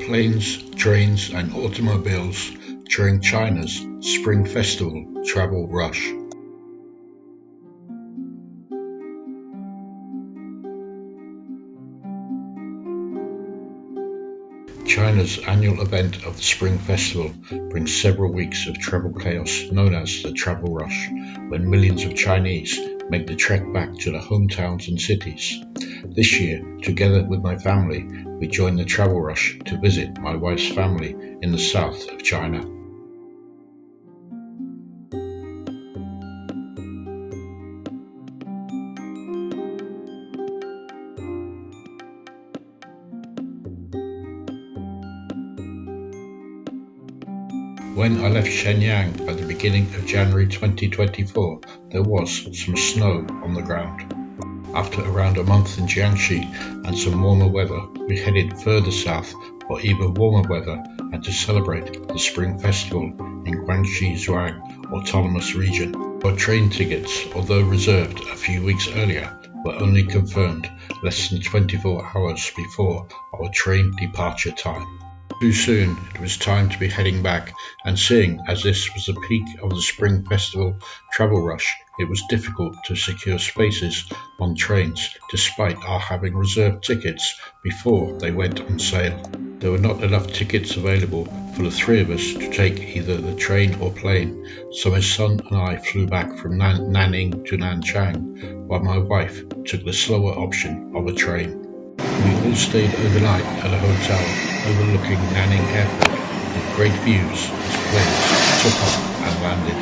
Planes, trains and automobiles during China's Spring Festival travel rush. China's annual event of the Spring Festival brings several weeks of travel chaos known as the travel rush, when millions of Chinese make the trek back to their hometowns and cities. This year, together with my family, we joined the travel rush to visit my wife's family in the south of China. When I left Shenyang at the beginning of January 2024, there was some snow on the ground. After around a month in Jiangxi and some warmer weather, we headed further south for even warmer weather and to celebrate the Spring Festival in Guangxi Zhuang Autonomous Region. Our train tickets, although reserved a few weeks earlier, were only confirmed less than 24 hours before our train departure time. Too soon it was time to be heading back, and seeing as this was the peak of the Spring Festival travel rush, it was difficult to secure spaces on trains despite our having reserved tickets before they went on sale. There were not enough tickets available for the three of us to take either the train or plane, so my son and I flew back from Nanning to Nanchang, while my wife took the slower option of a train. We all stayed overnight at a hotel overlooking Nanning Airport with great views as planes took off and landed.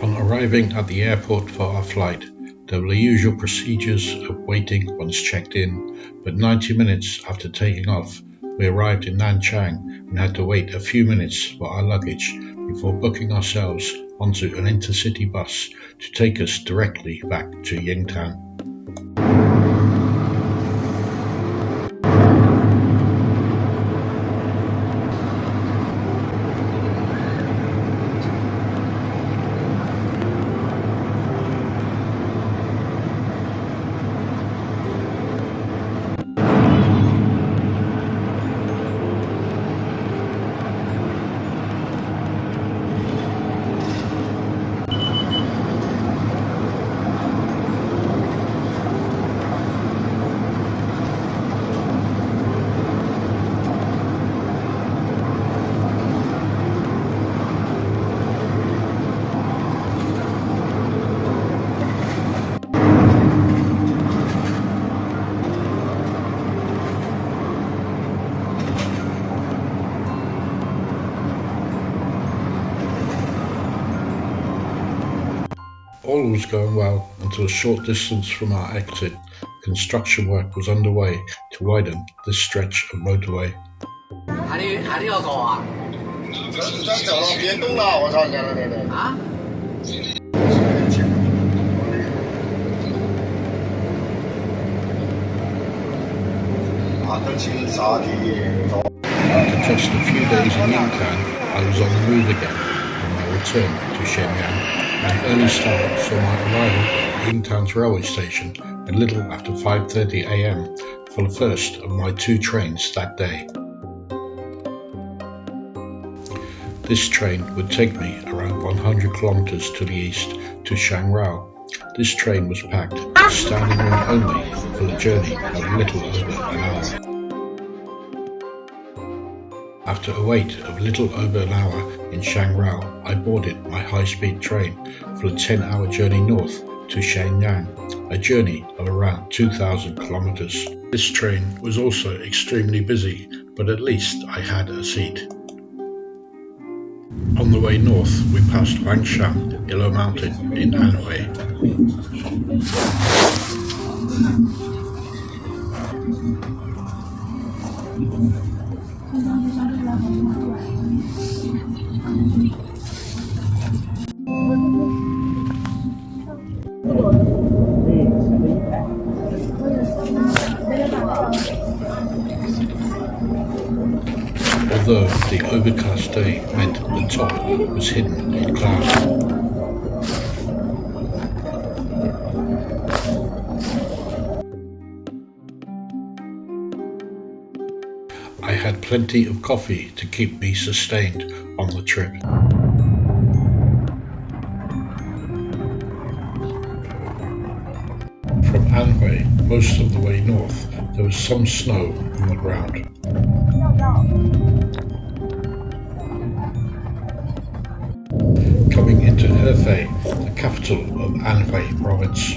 On arriving at the airport for our flight, there were the usual procedures of waiting once checked in, but 90 minutes after taking off, we arrived in Nanchang and had to wait a few minutes for our luggage before booking ourselves onto an intercity bus to take us directly back to Yingtan. All was going well until a short distance from our exit, construction work was underway to widen this stretch of motorway. 还得要高啊！咱走到别动了，我操你娘的！啊！After just a few days in Yingtan, I was on the move again on my return to Shenyang. An early start saw my arrival at Yingtan's railway station a little after 5:30 a.m. for the first of my two trains that day. This train would take me around 100 kilometers to the east to Shangrao. This train was packed, standing room only, for the journey of a little over an hour. After a wait of little over an hour in Shangrao, I boarded my high-speed train for a 10-hour journey north to Shenyang, a journey of around 2,000 kilometers. This train was also extremely busy but at least I had a seat. On the way north, we passed Guangxi Zhuang Mountain in Anhui. Although the overcast day meant the top was hidden in clouds. I had plenty of coffee to keep me sustained on the trip. From Anhui, most of the way north, there was some snow on the ground. Coming into Hefei, the capital of Anhui province.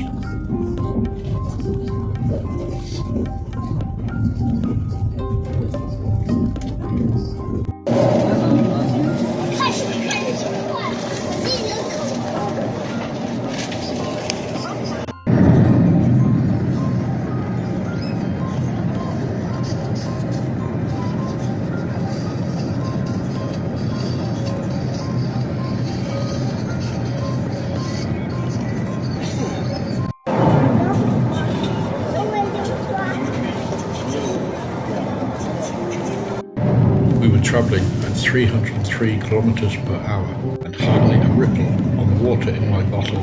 We were travelling at 303 kilometers per hour and hardly a ripple on the water in my bottle.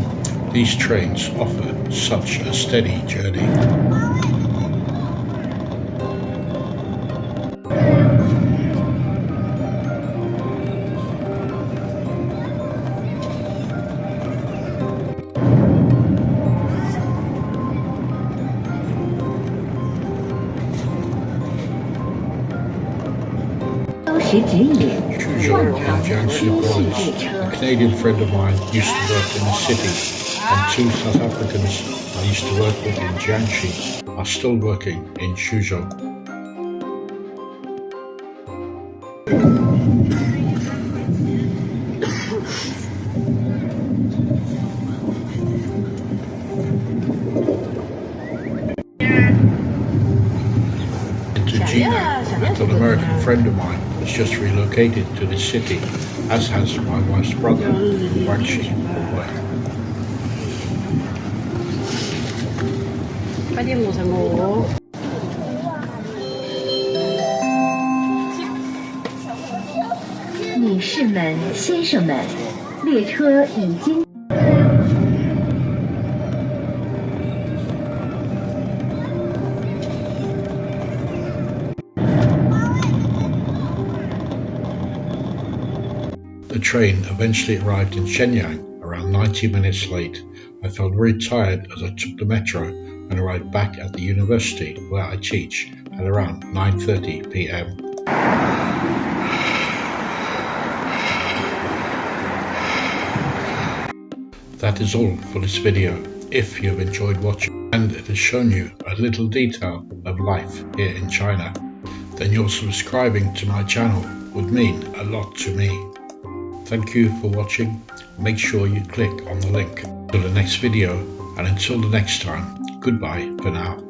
These trains offer such a steady journey. Zhuang in Jiangxi province. A Canadian friend of mine used to work in the city, and two South Africans I used to work with in Jiangxi are still working in Zhuang. Into Jiangxi, and an American friend of mine has just relocated to this city, as has my wife's brother from Guangxi Zhuang. 快啲冇食我。女士们、先生们，列车已经。The train eventually arrived in Shenyang around 90 minutes late. I felt very tired as I took the metro and arrived back at the university where I teach at around 9:30 p.m. That is all for this video. If you have enjoyed watching and it has shown you a little detail of life here in China, then your subscribing to my channel would mean a lot to me. Thank you for watching. Make sure you click on the link to the next video, and until the next time, goodbye for now.